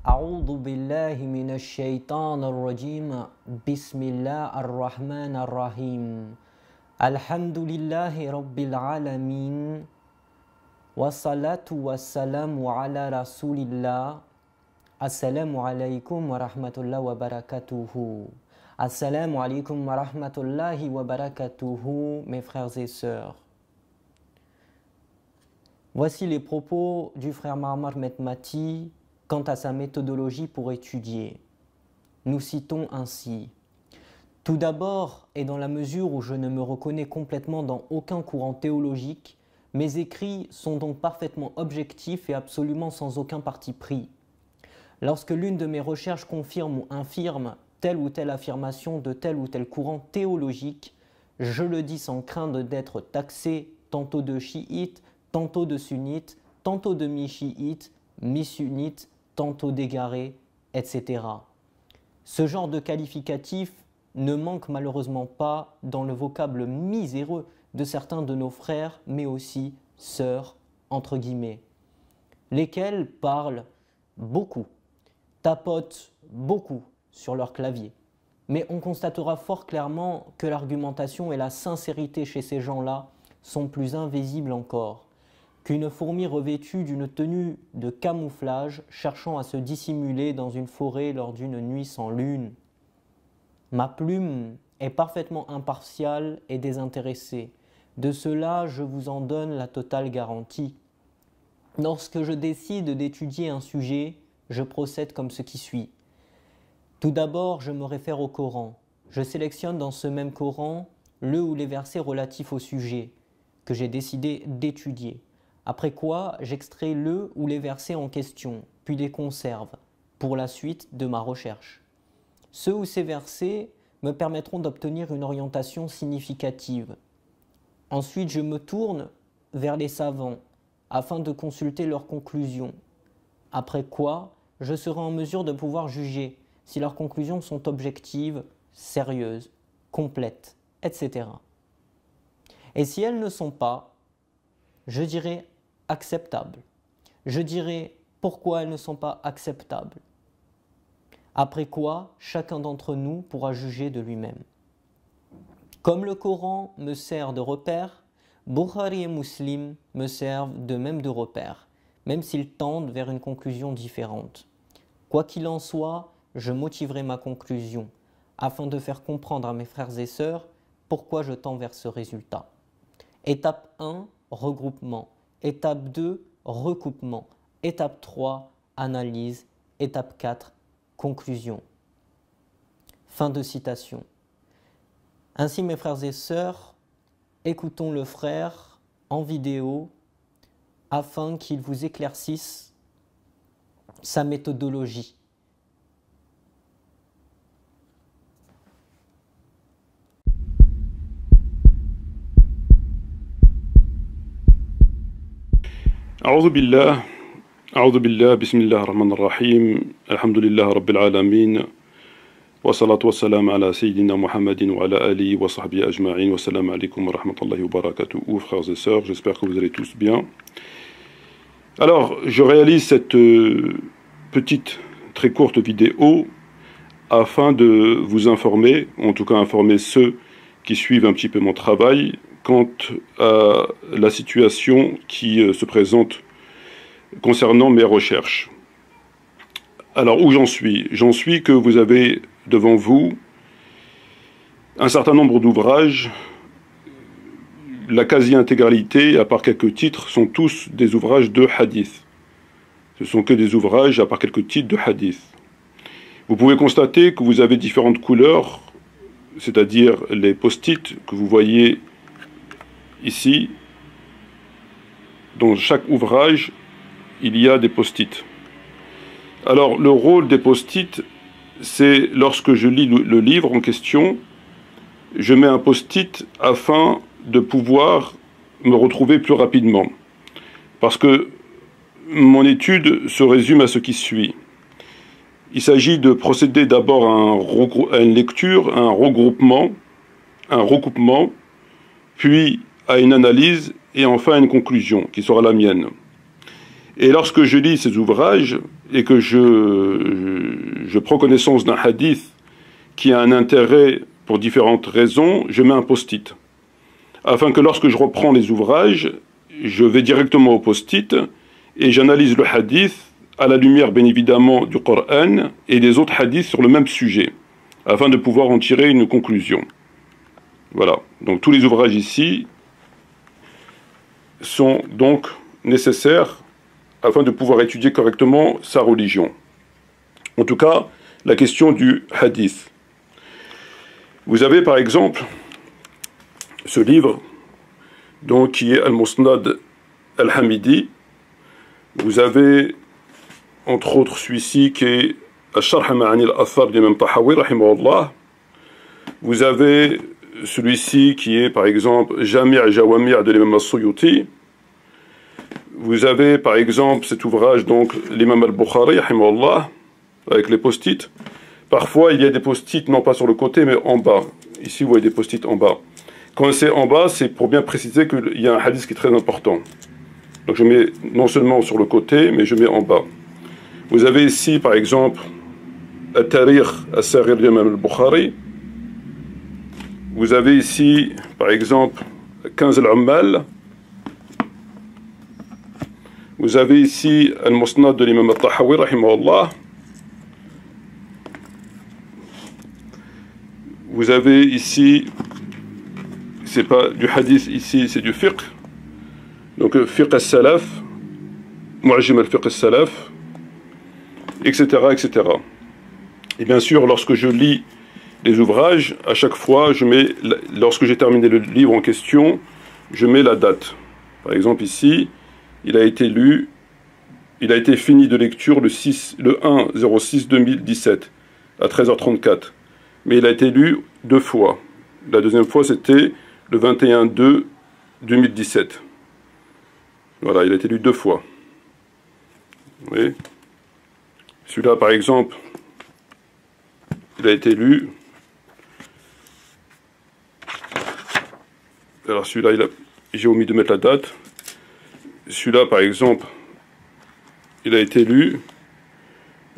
أعوذ بالله من الشيطان الرجيم بسم الله الرحمن الرحيم الحمد لله رب العالمين والصلاة والسلام على رسول الله السلام عليكم ورحمة الله وبركاته Assalamu alaikum wa rahmatullahi wa barakatuhu, mes frères et sœurs. Voici les propos du frère Marmar Metmati quant à sa méthodologie pour étudier. Nous citons ainsi: tout d'abord, et dans la mesure où je ne me reconnais complètement dans aucun courant théologique, mes écrits sont donc parfaitement objectifs et absolument sans aucun parti pris. Lorsque l'une de mes recherches confirme ou infirme telle ou telle affirmation de tel ou tel courant théologique, je le dis sans crainte d'être taxé tantôt de chiite, tantôt de sunnite, tantôt de mi-chiite, mi-sunnite, tantôt d'égaré, etc. Ce genre de qualificatif ne manque malheureusement pas dans le vocable miséreux de certains de nos frères, mais aussi sœurs, entre guillemets, lesquels parlent beaucoup, tapotent beaucoup sur leur clavier. Mais on constatera fort clairement que l'argumentation et la sincérité chez ces gens-là sont plus invisibles encore qu'une fourmi revêtue d'une tenue de camouflage cherchant à se dissimuler dans une forêt lors d'une nuit sans lune. Ma plume est parfaitement impartiale et désintéressée. De cela, je vous en donne la totale garantie. Lorsque je décide d'étudier un sujet, je procède comme ce qui suit. Tout d'abord, je me réfère au Coran. Je sélectionne dans ce même Coran le ou les versets relatifs au sujet que j'ai décidé d'étudier. Après quoi, j'extrais le ou les versets en question, puis les conserve pour la suite de ma recherche. Ce ou ces versets me permettront d'obtenir une orientation significative. Ensuite, je me tourne vers les savants afin de consulter leurs conclusions. Après quoi, je serai en mesure de pouvoir juger si leurs conclusions sont objectives, sérieuses, complètes, etc. Et si elles ne sont pas, je dirais acceptables. Je dirais pourquoi elles ne sont pas acceptables. Après quoi, chacun d'entre nous pourra juger de lui-même. Comme le Coran me sert de repère, Bukhari et Muslim me servent de même de repère, même s'ils tendent vers une conclusion différente. Quoi qu'il en soit, je motiverai ma conclusion, afin de faire comprendre à mes frères et sœurs pourquoi je tends vers ce résultat. Étape 1, regroupement. Étape 2, recoupement. Étape 3, analyse. Étape 4, conclusion. Fin de citation. Ainsi, mes frères et sœurs, écoutons le frère en vidéo afin qu'il vous éclaircisse sa méthodologie. أعوذ بالله بسم الله الرحمن الرحيم الحمد لله رب العالمين والصلاة والسلام على سيدنا محمد وعلى آله وصحبه أجمعين والسلام عليكم ورحمة الله وبركاته. Frères et sœurs, j'espère que vous allez tous bien. Alors, je réalise cette petite, très courte vidéo afin de vous informer, en tout cas informer ceux qui suivent un petit peu mon travail, quant à la situation qui se présente concernant mes recherches. Alors, où j'en suis? J'en suis que vous avez devant vous un certain nombre d'ouvrages. La quasi-intégralité, à part quelques titres, sont tous des ouvrages de hadith. Ce sont que des ouvrages, à part quelques titres, de hadith. Vous pouvez constater que vous avez différentes couleurs, c'est-à-dire les post-it que vous voyez ici. Dans chaque ouvrage, il y a des post-it. Alors, le rôle des post-it c'est lorsque je lis le livre en question, je mets un post-it afin de pouvoir me retrouver plus rapidement. Parce que mon étude se résume à ce qui suit. Il s'agit de procéder d'abord à une lecture, à un recoupement, puis à une analyse et enfin à une conclusion, qui sera la mienne. Et lorsque je lis ces ouvrages et que je prends connaissance d'un hadith qui a un intérêt pour différentes raisons, je mets un post-it. Afin que lorsque je reprends les ouvrages, je vais directement au post-it et j'analyse le hadith à la lumière bien évidemment du Coran et des autres hadiths sur le même sujet, afin de pouvoir en tirer une conclusion. Voilà, donc tous les ouvrages ici sont donc nécessaires afin de pouvoir étudier correctement sa religion. En tout cas, la question du hadith. Vous avez par exemple ce livre donc, qui est Al-Musnad Al-Hamidi. Vous avez entre autres celui-ci qui est Al-Sharh Ma'ani Al-Athar d'Imam Tahawi rahimahullah. Vous avez celui-ci qui est par exemple Jami' Jawami' de l'imam As-Suyuti. Vous avez par exemple cet ouvrage donc l'imam Al-Bukhari rahimahullah avec les post-it. Parfois il y a des post-it non pas sur le côté mais en bas. Ici vous voyez des post-it en bas. Quand c'est en bas, c'est pour bien préciser qu'il y a un hadith qui est très important. Donc je mets non seulement sur le côté, mais je mets en bas. Vous avez ici, par exemple, Al-Tarikh As-Saghir d'Imam Al-Bukhari. Vous avez ici, par exemple, Kanz Al-Ummal. Vous avez ici Al-Musnad de l'Imam Al-Tahawi, rahimahullah. Vous avez ici, c'est pas du hadith ici, c'est du fiqh. Donc fiqh al-salaf, mu'ajim al-fiqh al-salaf, etc., etc. Et bien sûr, lorsque je lis les ouvrages, à chaque fois, lorsque j'ai terminé le livre en question, je mets la date. Par exemple ici, il a été fini de lecture le 1/06/2017 à 13h34. Mais il a été lu 2 fois. La deuxième fois, c'était le 21/2/2017. Voilà, il a été lu 2 fois. Vous voyez ? Celui-là, par exemple, il a été lu. Alors celui-là, j'ai omis de mettre la date. Celui-là, par exemple, il a été lu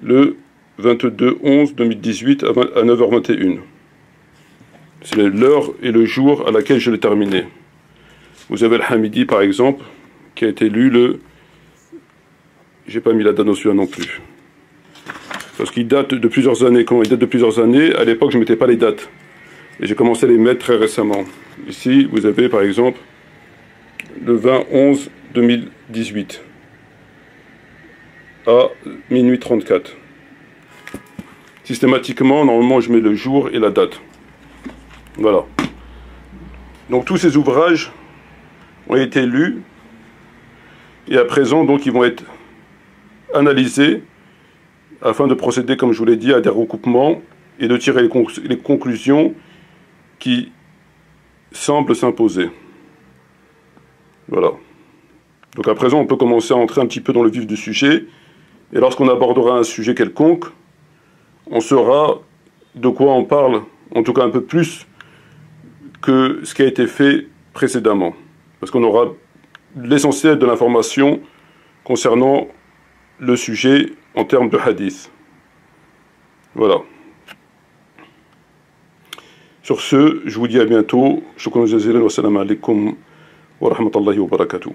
le 22/11/2018 à 9h21. C'est l'heure et le jour à laquelle je l'ai terminé. Vous avez le Hamidi, par exemple, qui a été lu le... J'ai pas mis la date celui-là non plus. Parce qu'il date de plusieurs années. Quand il date de plusieurs années, à l'époque, je ne mettais pas les dates. Et j'ai commencé à les mettre très récemment. Ici, vous avez, par exemple, le 20/11/2018 à minuit 34. Systématiquement, normalement, je mets le jour et la date. Voilà. Donc, tous ces ouvrages ont été lus. Et à présent, donc, ils vont être analysés afin de procéder, comme je vous l'ai dit, à des recoupements et de tirer les conclusions qui semblent s'imposer. Voilà. Donc, à présent, on peut commencer à entrer un petit peu dans le vif du sujet. Et lorsqu'on abordera un sujet quelconque, on saura de quoi on parle, en tout cas un peu plus que ce qui a été fait précédemment. Parce qu'on aura l'essentiel de l'information concernant le sujet en termes de hadith. Voilà. Sur ce, je vous dis à bientôt. Shukran jazilan wa salam alaikum wa rahmatullahi wa barakatuh.